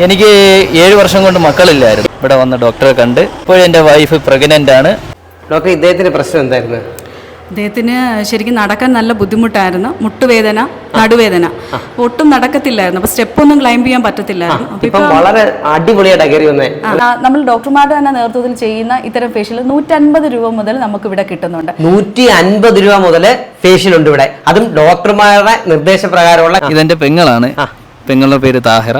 എനിക്ക് 7 വർഷം കൊണ്ട് മക്കളില്ലായിരുന്നു. ഇവിടെ വന്ന് ഡോക്ടറെ കണ്ട് ഇപ്പോഴും എൻ്റെ വൈഫ് പ്രഗ്നൻ്റ് ആണ്. ഡോക്ടർ, ഇദ്ദേഹത്തിന്റെ പ്രശ്നം എന്തായിരുന്നു? അദ്ദേഹത്തിന് ശരിക്കും നടക്കാൻ നല്ല ബുദ്ധിമുട്ടായിരുന്നു. മുട്ടുവേദന, നടുവേദന, ഒട്ടും നടക്കത്തില്ലായിരുന്നു. അപ്പോൾ സ്റ്റെപ്പൊന്നും ക്ലൈംബ് ചെയ്യാൻ പറ്റത്തില്ലായിരുന്നു. ഇപ്പം വളരെ അടിപൊളിയായിട്ട് കയറി വന്നേ. നമ്മൾ ഡോക്ടർമാരുടെ തന്നെ നേതൃത്വത്തിൽ ചെയ്യുന്ന ഇത്തരം ഫേഷ്യൽ 150 രൂപ മുതൽ നമുക്ക് ഇവിടെ കിട്ടുന്നുണ്ട്. 150 രൂപ മുതൽ ഫേഷ്യൽ ഉണ്ട് ഇവിടെ, അതും ഡോക്ടർമാരുടെ നിർദ്ദേശപ്രകാരമുള്ള. ഇതെന്റെ പെങ്ങളാണ്. പെങ്ങളുടെ പേര് താഹിറ.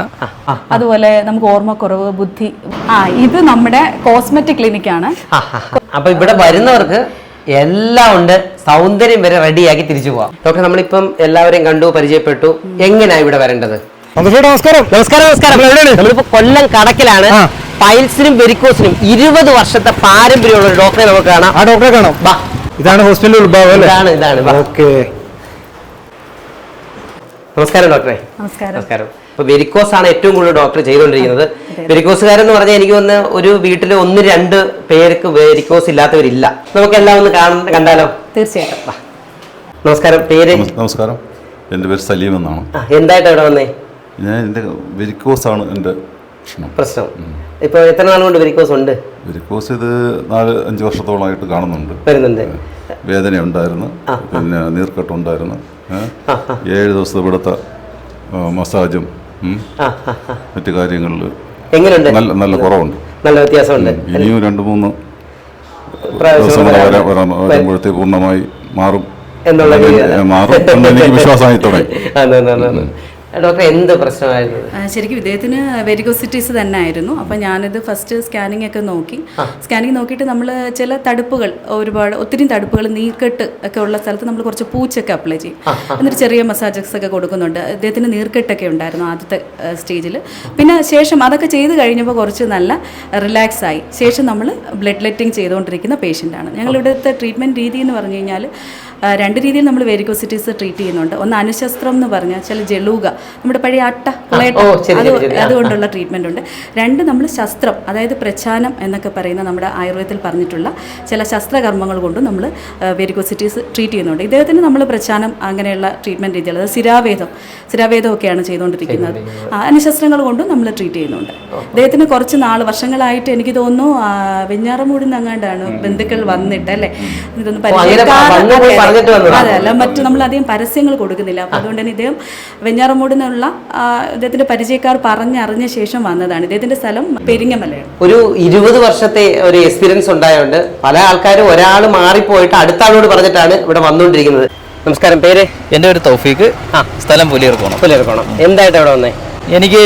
അതുപോലെ നമുക്ക് ഓർമ്മക്കുറവ്, ബുദ്ധി. ഇത് നമ്മുടെ കോസ്മെറ്റിക് ക്ലിനിക്കാണ്. അപ്പൊ ഇവിടെ വരുന്നവർക്ക് എല്ലാം ഉണ്ട്, സൗന്ദര്യം വരെ റെഡിയാക്കി തിരിച്ചു പോവാം. ഡോക്ടർ, നമ്മളിപ്പം എല്ലാവരെയും കണ്ടു, പരിചയപ്പെട്ടു. എങ്ങനെയാ ഇവിടെ വരേണ്ടത്? നമസ്കാരം. നമ്മളിപ്പോ കൊല്ലം കടക്കിലാണ്. പൈൽസിനും വെരിക്കോസിനും 20 വർഷത്തെ പാരമ്പര്യമുള്ള ഒരു ഡോക്ടറെ നമുക്ക് കാണാം. ആ ഡോക്ടറെ കാണാം. ഇതാണ് ഹോസ്പിറ്റലിൽ ഉത്ഭവം അല്ലേ? ഇതാണ്. ഓക്കെ. നമസ്കാരം ഡോക്ടറെ. നമസ്കാരം. ഇപ്പൊ വെരിക്കോസ് ആണ് ഏറ്റവും കൂടുതൽ ഡോക്ടർ ചെയ്തുകൊണ്ടിരിക്കുന്നത്. വെരിക്കോസുകാരെന്ന് പറഞ്ഞാൽ എനിക്ക് ഒന്ന് ഒരു വീട്ടിൽ 1-2 പേർക്ക് വെരിക്കോസ് ഇല്ലാത്തവരില്ല. നമുക്ക് എല്ലാം ഒന്ന് കണ്ടാലോ? തീർച്ചയായിട്ടും. നമസ്കാരം. പേര്? നമസ്കാരം, എൻ്റെ പേര് സലീം എന്നാണ്. എന്തായിട്ട് ഇവിടെ വന്നേ? എൻ്റെ വെരിക്കോസ് ആണ് എൻ്റെ പ്രശ്നം. ഇപ്പൊ എത്ര നാൾ കൊണ്ട് വെരിക്കോസ് ഉണ്ട്? വെരിക്കോസ് ഇത് 4-5 വർഷത്തോളമായിട്ട് വരുന്നുണ്ട്. വേദന ഉണ്ടായിരുന്നു, പിന്നെ നീർക്കെട്ടുണ്ടായിരുന്നു. 7 ദിവസത്തെ ഇവിടുത്തെ മസാജും മറ്റു കാര്യങ്ങളിൽ എങ്ങനെയുണ്ട്? നല്ല കുറവുണ്ട്, നല്ല വ്യത്യാസമുണ്ട്. ഇനിയും 2-3 ദിവസം വരുമ്പോഴത്തേക്ക് പൂർണ്ണമായി മാറും എന്ന് എനിക്ക് വിശ്വാസമായി തുടങ്ങി. ഡോക്ടർ, എന്ത് പ്രശ്നമായിരുന്നു? ശരിക്കും ഇദ്ദേഹത്തിന് വെരിക്കോസിറ്റീസ് തന്നെ ആയിരുന്നു. അപ്പം ഞാനിത് ഫസ്റ്റ് സ്കാനിങ് ഒക്കെ നോക്കി. സ്കാനിങ് നോക്കിയിട്ട് നമ്മൾ ചില തടുപ്പുകൾ, ഒത്തിരി തടുപ്പുകൾ, നീർക്കെട്ട് ഒക്കെ ഉള്ള സ്ഥലത്ത് നമ്മൾ കുറച്ച് പൂച്ചൊക്കെ അപ്ലൈ ചെയ്യും. എന്നിട്ട് ചെറിയ മസാജസ് ഒക്കെ കൊടുക്കുന്നുണ്ട്. അദ്ദേഹത്തിന് നീർക്കെട്ടൊക്കെ ഉണ്ടായിരുന്നു ആദ്യത്തെ സ്റ്റേജിൽ. പിന്നെ ശേഷം അതൊക്കെ ചെയ്ത് കഴിഞ്ഞപ്പോൾ കുറച്ച് നല്ല റിലാക്സ് ആയി. ശേഷം നമ്മൾ ബ്ലഡ് ലെറ്റിംഗ് ചെയ്തുകൊണ്ടിരിക്കുന്ന പേഷ്യൻ്റാണ്. ഞങ്ങളിവിടുത്തെ ട്രീറ്റ്മെൻറ്റ് രീതി എന്ന് പറഞ്ഞു കഴിഞ്ഞാൽ 2 രീതിയിൽ നമ്മൾ വെരിക്കോസിറ്റീസ് ട്രീറ്റ് ചെയ്യുന്നുണ്ട്. ഒന്ന് അനുശസ്ത്രം എന്ന് പറഞ്ഞാൽ ചില ജലൂക, നമ്മുടെ പഴയ അതുകൊണ്ടുള്ള ട്രീറ്റ്മെൻ്റ് ഉണ്ട്. 2 നമ്മൾ ശസ്ത്രം, അതായത് പ്രച്ഛാനം എന്നൊക്കെ പറയുന്ന നമ്മുടെ ആയുർവേദത്തിൽ പറഞ്ഞിട്ടുള്ള ചില ശസ്ത്രകർമ്മങ്ങൾ കൊണ്ടും നമ്മൾ വെരിക്കോസിറ്റീസ് ട്രീറ്റ് ചെയ്യുന്നുണ്ട്. ഇദ്ദേഹത്തിന് നമ്മൾ പ്രച്ഛാനം അങ്ങനെയുള്ള ട്രീറ്റ്മെൻറ്റ് രീതികൾ, അത് സ്ഥിരാവേദമൊക്കെയാണ് ചെയ്തുകൊണ്ടിരിക്കുന്നത്. അനുശസ്ത്രങ്ങൾ കൊണ്ടും നമ്മൾ ട്രീറ്റ് ചെയ്യുന്നുണ്ട്. ഇദ്ദേഹത്തിന് കുറച്ച് വർഷങ്ങളായിട്ട് എനിക്ക് തോന്നുന്നു വെഞ്ഞാറമൂടിൽ നിന്ന് അങ്ങാണ്ടാണ് ബന്ധുക്കൾ വന്നിട്ട് അല്ലേ, ഇതൊന്നും അതല്ല, മറ്റു നമ്മൾ അധികം പരസ്യങ്ങൾ കൊടുക്കുന്നില്ല. അപ്പോൾ അതുകൊണ്ട് തന്നെ ഇദ്ദേഹം വെഞ്ഞാറമൂടിൽ നിന്നുള്ള ഇദ്ദേഹത്തിന്റെ പരിചയക്കാർ പറഞ്ഞറിഞ്ഞ ശേഷം വന്നതാണ്. ഇദ്ദേഹത്തിന്റെ സ്ഥലം പെരിങ്ങമലയാണ്. ഒരു 20 വർഷത്തെ ഒരു എക്സ്പീരിയൻസ് ഉണ്ടായതുകൊണ്ട് പല ആൾക്കാരും ഒരാൾ മാറിപ്പോയിട്ട് അടുത്ത ആളോട് പറഞ്ഞിട്ടാണ് ഇവിടെ വന്നുകൊണ്ടിരിക്കുന്നത്. നമസ്കാരം. പേര്? എൻ്റെ പേര് തൗഫീഖ്. സ്ഥലം പുലിയർക്കോണം. എന്തായിട്ട് ഇവിടെ വന്നേ? എനിക്ക്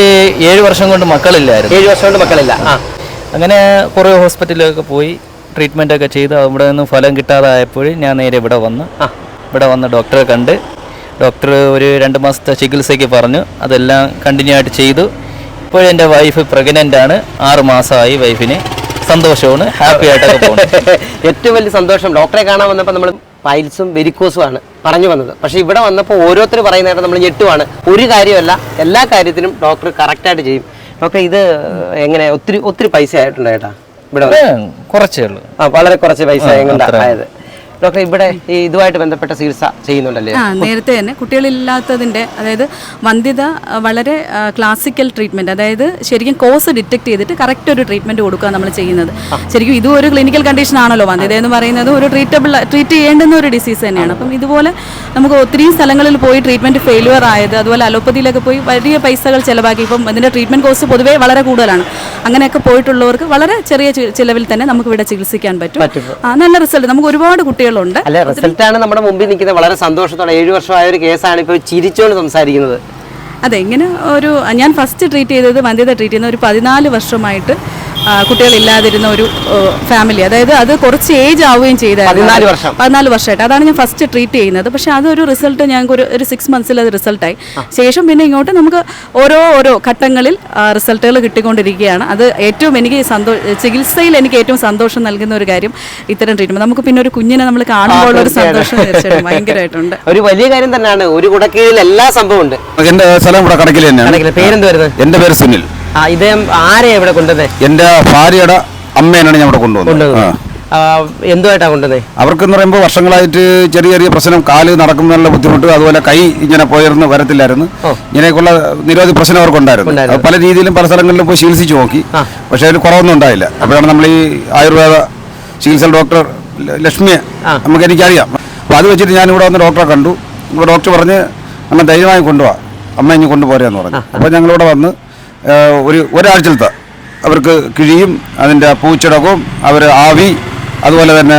7 വർഷം കൊണ്ട് മക്കളില്ലായിരുന്നു. 7 വർഷം കൊണ്ട് മക്കളില്ല. അങ്ങനെ കുറേ ഹോസ്പിറ്റലിലൊക്കെ പോയി ട്രീറ്റ്മെൻ്റ് ഒക്കെ ചെയ്ത് അവിടെ നിന്ന് ഫലം കിട്ടാതായപ്പോൾ ഞാൻ നേരെ ഇവിടെ വന്ന് ഡോക്ടറെ കണ്ട് ഡോക്ടർ ഒരു 2 മാസത്തെ ചികിത്സയ്ക്ക് പറഞ്ഞു. അതെല്ലാം കണ്ടിന്യൂ ആയിട്ട് ചെയ്തു. ഇപ്പോഴും എൻ്റെ വൈഫ് പ്രഗ്നൻ്റ് ആണ്. 6 മാസമായി. വൈഫിന് സന്തോഷമാണ്, ഹാപ്പി ആയിട്ടൊക്കെ പോകുന്നു. ഏറ്റവും വലിയ സന്തോഷം, ഡോക്ടറെ കാണാൻ വന്നപ്പോൾ നമ്മൾ പൈൽസും വെരിക്കോസും ആണ് പറഞ്ഞു വന്നത്. പക്ഷേ ഇവിടെ വന്നപ്പോൾ ഓരോരുത്തർ പറയുന്നതായിട്ട് നമ്മൾ ഞെട്ടുവാണ്. ഒരു കാര്യമല്ല, എല്ലാ കാര്യത്തിനും ഡോക്ടർ കറക്റ്റായിട്ട് ചെയ്യും. ഡോക്ടർ, ഇത് എങ്ങനെ ഒത്തിരി പൈസ ആയിട്ടുണ്ട് ചേട്ടാ? ഇവിടെ കുറച്ചേ ഉള്ളൂ. വളരെ കുറച്ച് പൈസ ആയത്. ഡോക്ടർ, ഇവിടെ ഇതുമായിട്ട് ബന്ധപ്പെട്ട ചികിത്സ ചെയ്യുന്നുണ്ടല്ലേ? നേരത്തെ തന്നെ കുട്ടികളില്ലാത്തതിൻ്റെ, അതായത് വന്ധ്യത വളരെ ക്ലാസിക്കൽ ട്രീറ്റ്മെൻറ്റ്, അതായത് ശരിക്കും കോസ് ഡിറ്റക്ട് ചെയ്തിട്ട് കറക്റ്റ് ഒരു ട്രീറ്റ്മെൻറ്റ് കൊടുക്കുക നമ്മൾ ചെയ്യുന്നത്. ശരിക്കും ഇതും ഒരു ക്ലിനിക്കൽ കണ്ടീഷൻ ആണല്ലോ. വന്ധ്യത എന്ന് പറയുന്നത് ഒരു ട്രീറ്റ് ചെയ്യേണ്ടുന്ന ഒരു ഡിസീസ് തന്നെയാണ്. അപ്പം ഇതുപോലെ നമുക്ക് ഒത്തിരി സ്ഥലങ്ങളിൽ പോയി ട്രീറ്റ്മെൻറ്റ് ഫെയിലുവർ ആയത്, അതുപോലെ അലോപ്പതിയിലൊക്കെ പോയി വലിയ പൈസകൾ ചിലവാക്കി. ഇപ്പം ഇതിൻ്റെ ട്രീറ്റ്മെൻറ്റ് കോസ്റ്റ് പൊതുവേ വളരെ കൂടുതലാണ്. അങ്ങനെയൊക്കെ പോയിട്ടുള്ളവർക്ക് വളരെ ചെറിയ ചിലവിൽ തന്നെ നമുക്ക് ഇവിടെ ചികിത്സിക്കാൻ പറ്റും. നല്ല റിസൾട്ട്. നമുക്ക് ഒരുപാട് കുട്ടികൾ അല്ല, റിസൾട്ടാണ് നമ്മുടെ മുമ്പിൽ നിൽക്കുന്നത്. വളരെ സന്തോഷത്തോടെ 7 വർഷമായ ഒരു കേസാണ് ഇപ്പോൾ ചിരിച്ചോണ്ട് സംസാരിക്കുന്നത്. അതെ, ഇങ്ങനെ ഞാൻ ഫസ്റ്റ് ട്രീറ്റ് ചെയ്തത് വന്ധ്യത ട്രീറ്റ് ചെയ്യുന്ന ഒരു 14 വർഷമായിട്ട് കുട്ടികളില്ലാതിരുന്ന ഒരു ഫാമിലി, അതായത് അത് കുറച്ച് ഏജ് ആവുകയും ചെയ്തായിരുന്നു. 14 വർഷമായിട്ട് അതാണ് ഞാൻ ഫസ്റ്റ് ട്രീറ്റ് ചെയ്യുന്നത്. പക്ഷേ അതൊരു റിസൾട്ട് ഞങ്ങൾക്ക് ഒരു 6 മന്ത്സിൽ അത് റിസൾട്ടായി. ശേഷം പിന്നെ ഇങ്ങോട്ട് നമുക്ക് ഓരോ ഘട്ടങ്ങളിൽ റിസൾട്ടുകൾ കിട്ടിക്കൊണ്ടിരിക്കുകയാണ്. അത് ഏറ്റവും എനിക്ക് ചികിത്സയിൽ എനിക്ക് ഏറ്റവും സന്തോഷം നൽകുന്ന ഒരു കാര്യം ഇത്തരം ട്രീറ്റ്മെന്റ്. നമുക്ക് പിന്നെ ഒരു കുഞ്ഞിനെ നമ്മൾ കാണുമ്പോൾ ഒരു സന്തോഷം തീർച്ചയായിട്ടും ഭയങ്കരമായിട്ടുണ്ട്. ഒരു വലിയ കാര്യം തന്നെയാണ്. ഒരു കുടക്കീഴിൽ എല്ലാ സംഭവം ഉണ്ട്. എന്റെ സ്ഥലം ഇവിടെ കടക്കിൽ തന്നെയാണ്. പേരെന്ത് വരുന്നത്? എന്റെ പേര് സുനിൽ. ഇദ്ദേഹം ആരെയാ ഇവിടെ കൊണ്ടുവന്നത്? എന്റെ ഭാര്യയുടെ അമ്മേനാണ് ഞാൻ ഇവിടെ കൊണ്ടുവന്നത്. എന്തുമായിട്ടാണ് കൊണ്ടുവന്നത്? അവർക്കെന്ന് പറയുമ്പോൾ വർഷങ്ങളായിട്ട് ചെറിയ ചെറിയ പ്രശ്നം, കാല് നടക്കുന്നതിനുള്ള ബുദ്ധിമുട്ട്, അതുപോലെ കൈ ഇങ്ങനെ പോയിരുന്ന് വരത്തില്ലായിരുന്നു. ഇങ്ങനെയൊക്കെയുള്ള നിരവധി പ്രശ്നം അവർക്കുണ്ടായിരുന്നു. അത് പല രീതിയിലും പല സ്ഥലങ്ങളിലും പോയി ചികിത്സിച്ച് നോക്കി, പക്ഷേ അതിന് കുറവൊന്നും ഉണ്ടായില്ല. അപ്പോഴാണ് നമ്മൾ ഈ ആയുർവേദ ചികിത്സ ഡോക്ടർ ലക്ഷ്മിയെ എനിക്കറിയാം. അപ്പോൾ അത് വെച്ചിട്ട് ഞാനിവിടെ വന്ന് ഡോക്ടറെ കണ്ടു. ഇപ്പോൾ ഡോക്ടർ പറഞ്ഞ് നമ്മൾ ധൈര്യമായി കൊണ്ടുപോകാം, അമ്മ ഇനി കൊണ്ടുപോരെന്ന് പറഞ്ഞു. അപ്പോൾ ഞങ്ങളിവിടെ വന്ന് ഒരാഴ്ചത്തെ അവർക്ക് കിഴിയും അതിൻ്റെ പൂച്ചടക്കവും അവർ ആവി, അതുപോലെ തന്നെ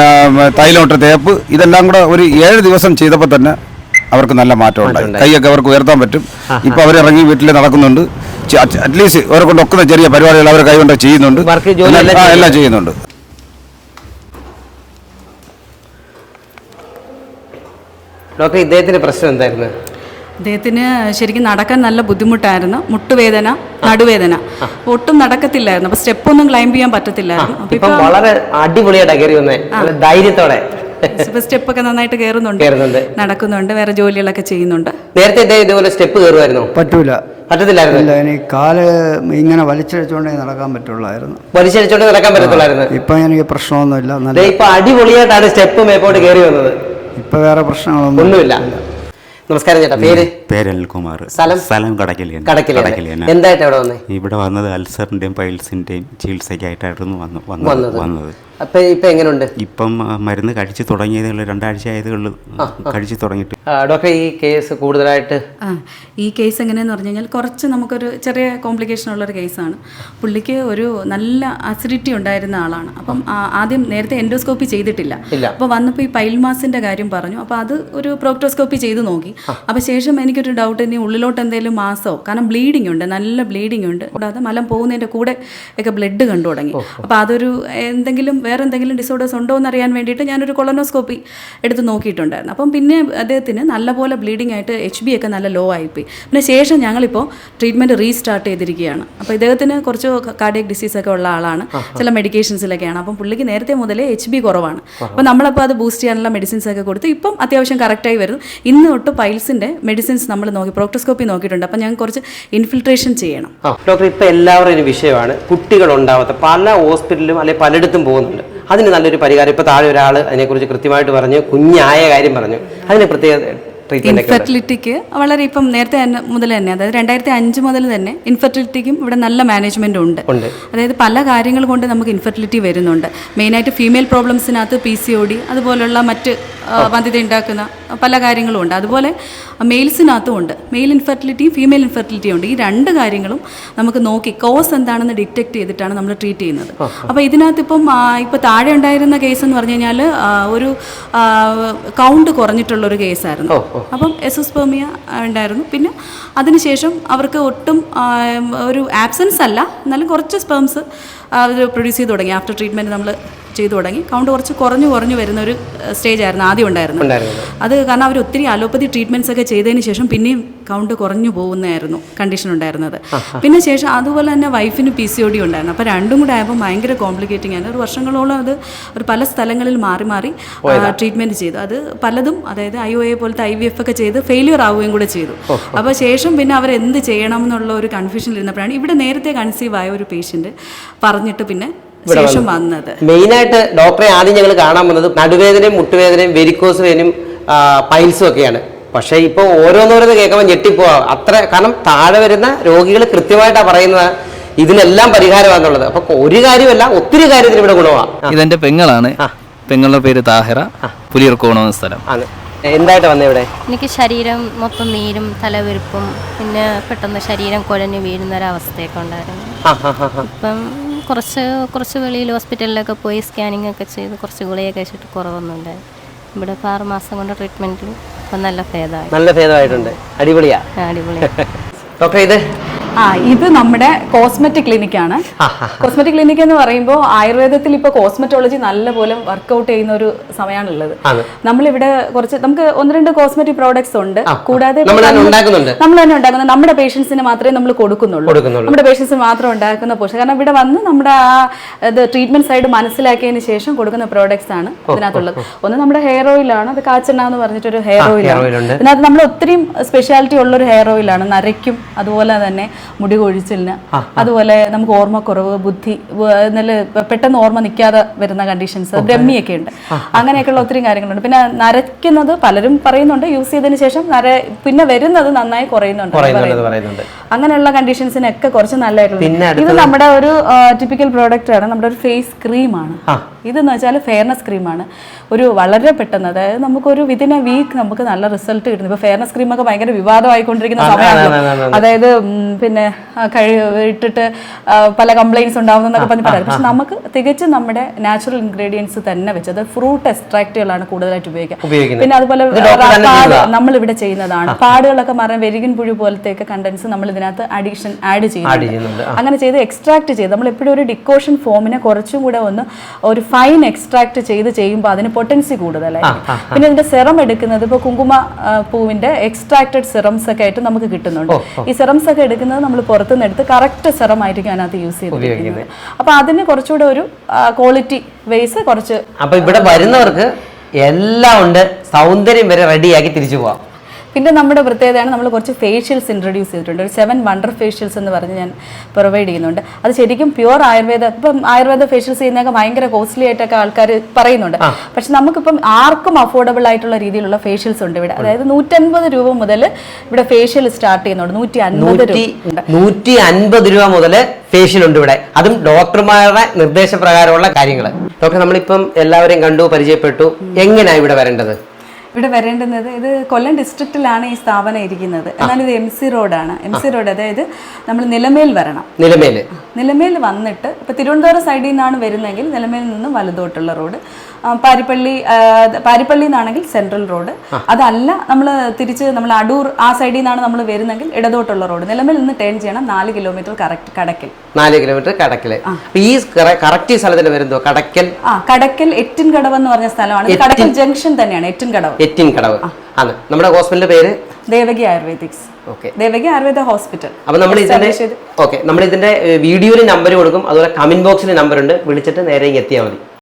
തൈലോട്ട് തേപ്പ്, ഇതെല്ലാം കൂടെ ഒരു 7 ദിവസം ചെയ്തപ്പോൾ തന്നെ അവർക്ക് നല്ല മാറ്റം ഉണ്ടായി. കൈയൊക്കെ അവർക്ക് ഉയർത്താൻ പറ്റും. ഇപ്പോൾ അവരിറങ്ങി വീട്ടിൽ നടക്കുന്നുണ്ട്. അറ്റ്ലീസ്റ്റ് അവരെ കൊണ്ട് ഒക്കുന്ന ചെറിയ പരിപാടികൾ അവർ കൈകൊണ്ട് ചെയ്യുന്നുണ്ട്, എല്ലാം ചെയ്യുന്നുണ്ട്. ഡോക്ടർ, ഇദ്ദേഹത്തിന്റെ പ്രശ്നം എന്തായിരുന്നു? അദ്ദേഹത്തിന് ശരിക്കും നടക്കാൻ നല്ല ബുദ്ധിമുട്ടായിരുന്നു. മുട്ടുവേദന, നടുവേദന, ഒട്ടും നടക്കത്തില്ലായിരുന്നു. അപ്പൊ സ്റ്റെപ്പ് ഒന്നും ക്ലൈംബ് ചെയ്യാൻ പറ്റത്തില്ലായിരുന്നു. അപ്പൊ ഇപ്പം വളരെ അടിപൊളിയായിട്ട് കയറി വന്നേ, ധൈര്യത്തോടെ സ്റ്റെപ്പ് ഒക്കെ നന്നായിട്ട് കയറുന്നുണ്ട്, നടക്കുന്നുണ്ട്, വേറെ ജോലികളൊക്കെ ചെയ്യുന്നുണ്ട്. നേരത്തെ ഇതുപോലെ സ്റ്റെപ്പ് കയറുമായിരുന്നോ? പറ്റത്തില്ലായിരുന്നു. എനിക്ക് കാല് ഇങ്ങനെ വലിച്ചടിച്ചോണ്ടേ നടക്കാൻ പറ്റുള്ളായിരുന്നു. വലിച്ചടിച്ചോണ്ട് നടക്കാൻ പറ്റത്തുള്ളായിരുന്നു. ഇപ്പൊ എനിക്ക് പ്രശ്നമൊന്നുമില്ല. ഇപ്പൊ അടിപൊളിയായിട്ടാണ് സ്റ്റെപ്പ് മേപ്പോട്ട് കയറി വന്നത്. ഇപ്പൊ വേറെ പ്രശ്നങ്ങളൊന്നുമില്ല. നമസ്കാരം ചേട്ടാ, പേര് അനിൽകുമാർ, സ്ഥലം കടക്കലിയാണ്. എന്തായിട്ട് ഇവിടെ വന്നേ? ഇവിടെ വന്നത് അൾസറിന്റെയും പൈൽസിന്റെയും ചികിത്സയ്ക്കായിട്ടായിരുന്നു വന്നത്. ഇപ്പൊ എങ്ങനെയുണ്ട്? ഇപ്പം മരുന്ന് കഴിച്ചു തുടങ്ങിയതേ ഉള്ളൂ, 2 ആഴ്ച ആയതേ ഉള്ളൂ കഴിച്ചു തുടങ്ങിയിട്ട്. ഡോക്ടർ, ഈ കേസ് കൂടുതലായിട്ട് ഈ കേസ് എങ്ങനെയെന്ന് പറഞ്ഞു കഴിഞ്ഞാൽ കുറച്ച് നമുക്കൊരു ചെറിയ കോംപ്ലിക്കേഷൻ ഉള്ളൊരു കേസാണ്. പുള്ളിക്ക് ഒരു നല്ല അസിഡിറ്റി ഉണ്ടായിരുന്ന ആളാണ്. അപ്പം ആദ്യം നേരത്തെ എൻഡോസ്കോപ്പി ചെയ്തിട്ടില്ല. അപ്പോൾ വന്നപ്പോൾ ഈ പൈൽമാസിൻ്റെ കാര്യം പറഞ്ഞു. അപ്പോൾ അത് ഒരു പ്രോക്ടോസ്കോപ്പി ചെയ്ത് നോക്കി. അപ്പോൾ ശേഷം എനിക്കൊരു ഡൗട്ട്, ഇനി ഉള്ളിലോട്ട് എന്തെങ്കിലും മാസോ, കാരണം ബ്ലീഡിംഗ് ഉണ്ട്, നല്ല ബ്ലീഡിംഗ് ഉണ്ട്. കൂടാതെ മലം പോകുന്നതിൻ്റെ കൂടെ ഒക്കെ ബ്ലഡ് കണ്ടു തുടങ്ങി. അപ്പോൾ അതൊരു വേറെ എന്തെങ്കിലും ഡിസോർഡേഴ്സ് ഉണ്ടോ എന്ന് അറിയാൻ വേണ്ടിയിട്ട് ഞാനൊരു കൊളനോസ്കോപ്പി എടുത്ത് നോക്കിയിട്ടുണ്ടായിരുന്നു. അപ്പം പിന്നെ അദ്ദേഹത്തിന് നല്ലപോലെ ബ്ലീഡിംഗ് ആയിട്ട് HB ഒക്കെ നല്ല ലോ ആയിപ്പോയി. പിന്നെ ശേഷം ഞങ്ങളിപ്പോൾ ട്രീറ്റ്മെൻറ്റ് റീസ്റ്റാർട്ട് ചെയ്തിരിക്കുകയാണ്. അപ്പോൾ ഇദ്ദേഹത്തിന് കുറച്ച് കാർഡിയക് ഡിസീസൊക്കെ ഉള്ള ആളാണ്, ചില മെഡിക്കേഷൻസിലൊക്കെയാണ്. അപ്പം പുള്ളിക്ക് നേരത്തെ മുതലേ HB കുറവാണ്. അപ്പോൾ നമ്മളപ്പോൾ അത് ബൂസ്റ്റ് ചെയ്യാനുള്ള മെഡിസിൻസ് ഒക്കെ കൊടുത്ത് ഇപ്പം അത്യാവശ്യം കറക്റ്റായി വരുന്നു. ഇന്ന് തൊട്ട് പൈൽസിൻ്റെ മെഡിസിൻസ് നമ്മൾ നോക്കി പ്രോക്ടോസ്കോപ്പി നോക്കിയിട്ടുണ്ട്. അപ്പം ഞങ്ങൾക്ക് കുറച്ച് ഇൻഫിൽട്രേഷൻ ചെയ്യണം. ഡോക്ടർ, ഇപ്പോൾ എല്ലാവരും ഒരു വിഷയമാണ് കുട്ടികളുണ്ടാവാത്ത, പല ഹോസ്പിറ്റലിലും അല്ലെങ്കിൽ പലയിടത്തും പോകുന്നുണ്ട്. അതിന് നല്ലൊരു പരിഹാരം, ഇപ്പോൾ താഴെ ഒരാൾ അതിനെക്കുറിച്ച് കൃത്യമായിട്ട് പറഞ്ഞു, കുഞ്ഞായ കാര്യം പറഞ്ഞു, അതിന് പ്രത്യേക ഇൻഫെർട്ടിലിറ്റിക്ക് വളരെ ഇപ്പം നേരത്തെ മുതൽ തന്നെ, അതായത് 2005 മുതൽ തന്നെ ഇൻഫെർട്ടിലിറ്റിക്കും ഇവിടെ നല്ല മാനേജ്മെന്റ് ഉണ്ട്. അതായത് പല കാര്യങ്ങൾ കൊണ്ട് നമുക്ക് ഇൻഫെർട്ടിലിറ്റി വരുന്നുണ്ട്. മെയിനായിട്ട് ഫീമെയിൽ പ്രോബ്ലംസിനകത്ത് PCOD അതുപോലുള്ള മറ്റ് വന്ധ്യത ഉണ്ടാക്കുന്ന പല കാര്യങ്ങളും ഉണ്ട്. അതുപോലെ മെയിൽസിനകത്തും ഉണ്ട്, മെയിൽ ഇൻഫെർട്ടിലിറ്റിയും ഫീമെയിൽ ഇൻഫെർട്ടിലിറ്റിയും ഉണ്ട്. ഈ 2 കാര്യങ്ങളും നമുക്ക് നോക്കി കോസ് എന്താണെന്ന് ഡിറ്റക്ട് ചെയ്തിട്ടാണ് നമ്മൾ ട്രീറ്റ് ചെയ്യുന്നത്. അപ്പോൾ ഇതിനകത്ത് ഇപ്പോൾ താഴെ ഉണ്ടായിരുന്ന കേസ് എന്ന് പറഞ്ഞു കഴിഞ്ഞാൽ ഒരു കൗണ്ട് കുറഞ്ഞിട്ടുള്ളൊരു കേസായിരുന്നു. അപ്പം എസോസ്പെർമിയ ഉണ്ടായിരുന്നു. പിന്നെ അതിനുശേഷം അവർക്ക് ഒട്ടും ഒരു ആബ്സെൻസ് അല്ല, എന്നാലും കുറച്ച് സ്പെർംസ് പ്രൊഡ്യൂസ് ചെയ്ത് തുടങ്ങി. ആഫ്റ്റർ ട്രീറ്റ്മെൻറ്റ് നമ്മൾ ചെയ്തു തുടങ്ങി. കൗണ്ട് കുറച്ച് കുറഞ്ഞു വരുന്ന ഒരു സ്റ്റേജ് ആയിരുന്നു ആദ്യം ഉണ്ടായിരുന്നത്. അത് കാരണം അവർ ഒത്തിരി അലോപ്പതി ട്രീറ്റ്മെൻറ്റ്സ് ഒക്കെ ചെയ്തതിന് ശേഷം പിന്നെയും കൗണ്ട് കുറഞ്ഞു പോകുന്നതായിരുന്നു കണ്ടീഷൻ ഉണ്ടായിരുന്നത്. പിന്നെ ശേഷം അതുപോലെ തന്നെ വൈഫിന് PCOD ഉണ്ടായിരുന്നു. അപ്പോൾ രണ്ടും കൂടെ ആയപ്പോൾ ഭയങ്കര കോംപ്ലിക്കേറ്റിംഗ് ആണ്. ഒരു വർഷങ്ങളോളം അത് ഒരു പല സ്ഥലങ്ങളിൽ മാറി ട്രീറ്റ്മെൻറ്റ് ചെയ്തു. അത് പലതും, അതായത് IOA പോലത്തെ IVF ഒക്കെ ചെയ്ത് ഫെയിലിയർ ആവുകയും കൂടെ ചെയ്തു. അപ്പോൾ ശേഷം പിന്നെ അവർ എന്ത് ചെയ്യണം എന്നുള്ള ഒരു കൺഫ്യൂഷനിൽ ഇരുന്നപ്പോഴാണ് ഇവിടെ നേരത്തെ കൺസീവ് ആയ ഒരു പേഷ്യൻറ്റ് പറഞ്ഞിട്ട് പിന്നെ ശേഷം വന്നത്. മെയിനായിട്ട് ഡോക്ടറെ ആദ്യം ഞങ്ങൾ കാണാൻ വന്നത് നടുവേദനയും മുട്ടുവേദനയും വെരിക്കോസ് വെയിനും പൈൽസും ഒക്കെയാണ്. പക്ഷേ ഇപ്പോൾ ഓരോന്നോരോന്ന് കേൾക്കുമ്പോൾ ഞെട്ടിപ്പോവാ അത്ര. കാരണം താഴെ വരുന്ന രോഗികൾ കൃത്യമായിട്ടാണ് പറയുന്നത് ഇതിനെല്ലാം പരിഹാരമാണെന്നുള്ളത്. അപ്പൊ ഒരു കാര്യമല്ല, ഒത്തിരി കാര്യത്തിന് ഇവിടെ ഗുണമാണ്. ഇതെന്റെ പെങ്ങളാണ്. പെങ്ങളുടെ പേര് താഹിറ, പുലിയർക്കോണം സ്ഥലം. എന്തായിട്ട് വന്നേ ഇവിടെ? എനിക്ക് ശരീരം മൊത്തം നീരും തലവെരുപ്പും, പിന്നെ പെട്ടെന്ന് ശരീരം കുഴഞ്ഞു വീഴുന്നൊരവസ്ഥയൊക്കെ ഉണ്ടായിരുന്നു. ഇപ്പം കുറച്ച് വെളിയിൽ ഹോസ്പിറ്റലിലൊക്കെ പോയി സ്കാനിങ് ഒക്കെ ചെയ്ത് കുറച്ച് ഗുളികയൊക്കെ കഴിച്ചിട്ട് കുറവൊന്നുമില്ലായിരുന്നു. ഇവിടെ ഇപ്പോൾ 6 മാസം കൊണ്ട് ട്രീറ്റ്മെൻറ്റിൽ ഇപ്പം നല്ല ഭേദമായിട്ടുണ്ട്. അടിപൊളിയാ. ഡോക്ടർ, ഇത് നമ്മുടെ കോസ്മെറ്റിക് ക്ലിനിക്കാണ്. കോസ്മെറ്റിക് ക്ലിനിക് എന്ന് പറയുമ്പോൾ ആയുർവേദത്തിൽ ഇപ്പോൾ കോസ്മെറ്റോളജി നല്ലപോലെ വർക്ക്ഔട്ട് ചെയ്യുന്ന ഒരു സമയമാണുള്ളത്. നമ്മളിവിടെ നമുക്ക് 1-2 കോസ്മെറ്റിക് പ്രോഡക്ട്സ് ഉണ്ട്. കൂടാതെ നമ്മൾ തന്നെ ഉണ്ടാക്കുന്നത് നമ്മുടെ പേഷ്യൻസിന് മാത്രമേ നമ്മൾ കൊടുക്കുന്നുള്ളൂ. നമ്മുടെ പേഷ്യൻസിന് മാത്രം ഉണ്ടാക്കുന്ന പോഷൻ. കാരണം ഇവിടെ വന്ന് നമ്മുടെ ട്രീറ്റ്മെന്റ് സൈഡ് മനസ്സിലാക്കിയതിന് ശേഷം കൊടുക്കുന്ന പ്രോഡക്ട്സ് ആണ് ഇതിനകത്തുള്ളത്. ഒന്ന് നമ്മുടെ ഹെയർ ഓയിലാണ്, അത് കാച്ചെണ്ണ എന്ന് പറഞ്ഞിട്ടൊരു ഹെയർ ഓയിലാണ്. ഇതിനകത്ത് നമ്മൾ ഒത്തിരി സ്പെഷ്യാലിറ്റി ഉള്ളൊരു ഹെയർ ഓയിലാണ്. നരയ്ക്കും, അതുപോലെ തന്നെ മുടി കൊഴിച്ചിലിന്, അതുപോലെ നമുക്ക് ഓർമ്മക്കുറവ്, ബുദ്ധി നല്ല പെട്ടെന്ന് ഓർമ്മ നിൽക്കാതെ വരുന്ന കണ്ടീഷൻസ്, ബ്രഹ്മിയൊക്കെ ഉണ്ട്. അങ്ങനെയൊക്കെയുള്ള ഒത്തിരി കാര്യങ്ങളുണ്ട്. പിന്നെ നരയ്ക്കുന്നത് പലരും പറയുന്നുണ്ട്, യൂസ് ചെയ്തതിന് ശേഷം പിന്നെ വരുന്നത് നന്നായി കുറയുന്നുണ്ട്. അങ്ങനെയുള്ള കണ്ടീഷൻസിനൊക്കെ കുറച്ച് നല്ലതായിട്ടുള്ള ഇത് നമ്മുടെ ഒരു ടിപ്പിക്കൽ പ്രോഡക്റ്റ് ആണ്. നമ്മുടെ ഒരു ഫേസ് ക്രീമാണ്. ഇതെന്ന് വെച്ചാൽ ഫെയർനെസ് ക്രീമാണ്. ഒരു വളരെ പെട്ടെന്ന്, അതായത് നമുക്കൊരു വിതിൻ എ വീക്ക് നമുക്ക് നല്ല റിസൾട്ട് കിട്ടുന്നു. ഇപ്പോൾ ഫെയർനെസ് ക്രീമൊക്കെ ഭയങ്കര വിവാദമായിക്കൊണ്ടിരിക്കുന്ന സമയമാണ്. അതായത് പിന്നെ ഇട്ടിട്ട് പല കംപ്ലൈൻറ്റ്സ് ഉണ്ടാവുന്നതൊക്കെ പറഞ്ഞ് പറയാം. പക്ഷെ നമുക്ക് തികച്ചും നമ്മുടെ നാച്ചുറൽ ഇൻഗ്രീഡിയൻസ് തന്നെ വെച്ച്, അത് ഫ്രൂട്ട് എക്സ്ട്രാക്റ്റുകളാണ് കൂടുതലായിട്ട് ഉപയോഗിക്കുക. പിന്നെ അതുപോലെ പാട് നമ്മളിവിടെ ചെയ്യുന്നതാണ്. പാടുകളൊക്കെ മാറാൻ വെരികിൻ പുഴു പോലത്തെയൊക്കെ കണ്ടൻസ് നമ്മൾ ഇതിനകത്ത് ആഡ് ചെയ്യുന്നുണ്ട്. അങ്ങനെ ചെയ്ത് എക്സ്ട്രാക്ട് ചെയ്ത് നമ്മൾ എപ്പോഴും ഒരു ഡിക്കോഷൻ ഫോമിനെ കുറച്ചും കൂടെ ഒരു ഫൈൻ എക്സ്ട്രാക്ട് ചെയ്യുമ്പോൾ അതിന് പൊട്ടൻസി കൂടുതലായിരിക്കും. പിന്നെ ഇതിന്റെ സെറം എടുക്കുന്നത് ഇപ്പോൾ കുങ്കുമ പൂവിന്റെ എക്സ്ട്രാക്റ്റഡ് സെറംസ് ഒക്കെ ആയിട്ട് നമുക്ക് കിട്ടുന്നുണ്ട്. ഈ സെറംസ് ഒക്കെ എടുക്കുന്നത് നമ്മൾ പുറത്തുനിന്ന് എടുത്ത് കറക്റ്റ് സെറം ആയിരിക്കും അതിനകത്ത് യൂസ് ചെയ്തിരിക്കുന്നത്. അപ്പൊ അതിന് കുറച്ചുകൂടെ ഒരു ക്വാളിറ്റി വൈസ് കുറച്ച്. അപ്പൊ ഇവിടെ വരുന്നവർക്ക് എല്ലാം ഉണ്ട്, സൗന്ദര്യം വരെ റെഡിയാക്കി തിരിച്ചു പോവാം. പിന്നെ നമ്മുടെ പ്രത്യേകതയാണ് നമ്മൾ കുറച്ച് ഫേഷ്യൽസ് ഇൻട്രൊഡ്യൂസ് ചെയ്തിട്ടുണ്ട്. ഒരു 7 വണ്ടർ ഫേഷ്യൽസ് എന്ന് പറഞ്ഞ് ഞാൻ പ്രൊവൈഡ് ചെയ്യുന്നുണ്ട്. അത് ശരിക്കും പ്യുവർ ആയുർവേദ. ഇപ്പം ആയുർവേദ ഫേഷ്യൽസ് ചെയ്യുന്നതൊക്കെ ഭയങ്കര കോസ്റ്റ്ലി ആയിട്ടൊക്കെ ആൾക്കാർ പറയുന്നുണ്ട്. പക്ഷെ നമുക്കിപ്പം ആർക്കും അഫോർഡബിൾ ആയിട്ടുള്ള രീതിയിലുള്ള ഫേഷ്യൽസ് ഉണ്ട് ഇവിടെ. അതായത് 150 രൂപ മുതൽ ഇവിടെ ഫേഷ്യൽ സ്റ്റാർട്ട് ചെയ്യുന്നുണ്ട്. 150 രൂപ മുതൽ ഫേഷ്യൽ ഉണ്ട് ഇവിടെ. അതും ഡോക്ടർമാരുടെ നിർദ്ദേശപ്രകാരമുള്ള കാര്യങ്ങൾ. ഡോക്ടർ, നമ്മളിപ്പം എല്ലാവരെയും കണ്ടു, പരിചയപ്പെട്ടു. എങ്ങനെയാണ് ഇവിടെ വരേണ്ടത്? ഇവിടെ വരേണ്ടുന്നത്, ഇത് കൊല്ലം ഡിസ്ട്രിക്റ്റിലാണ് ഈ സ്ഥാപനം ഇരിക്കുന്നത്. എന്നാൽ ഇത് MC റോഡാണ്. MC റോഡ്, അതായത് നമ്മൾ നിലമേൽ വരണം. നിലമേൽ വന്നിട്ട് ഇപ്പൊ തിരുവനന്തപുരം സൈഡിൽ നിന്നാണ് വരുന്നതെങ്കിൽ നിലമേൽ നിന്ന് വലതോട്ടുള്ള റോഡ്, പാരിപ്പള്ളി നിന്നാണെങ്കിൽ സെൻട്രൽ റോഡ്, അതല്ല നമ്മൾ തിരിച്ച് നമ്മൾ അടൂർ ആ സൈഡിൽ നിന്നാണ് നമ്മൾ വരുന്നെങ്കിൽ ഇടതോട്ടുള്ള റോഡ്. നിലമേൽ നിന്ന് ടേൺ ചെയ്യണം 4 കിലോമീറ്റർ കടക്കൽ. 4 കിലോമീറ്റർ കടക്കൽ. ഈ കറക്റ്റ് സ്ഥലത്തിന് വരുന്നോ? കടക്കൽ എറ്റിൻകടവ് എന്ന് പറഞ്ഞ സ്ഥലമാണ്. കടക്കൽ ജംഗ്ഷൻ തന്നെയാണ് എറ്റിൻകടവ്. നമ്മുടെ ഹോസ്പിറ്റലിന്റെ പേര് ദേവകി ആയുർവേദിക്സ്. ദേവകി ആയുർവേദ ഹോസ്പിറ്റൽ. അപ്പൊ നമ്മൾ ഇതിന്റെ വീഡിയോയിൽ നമ്പർ കൊടുക്കും, അതുപോലെ കമന്റ് ബോക്സിൽ നമ്പർ ഉണ്ട്, വിളിച്ചിട്ട് നേരെ എത്തിയാൽ മതി.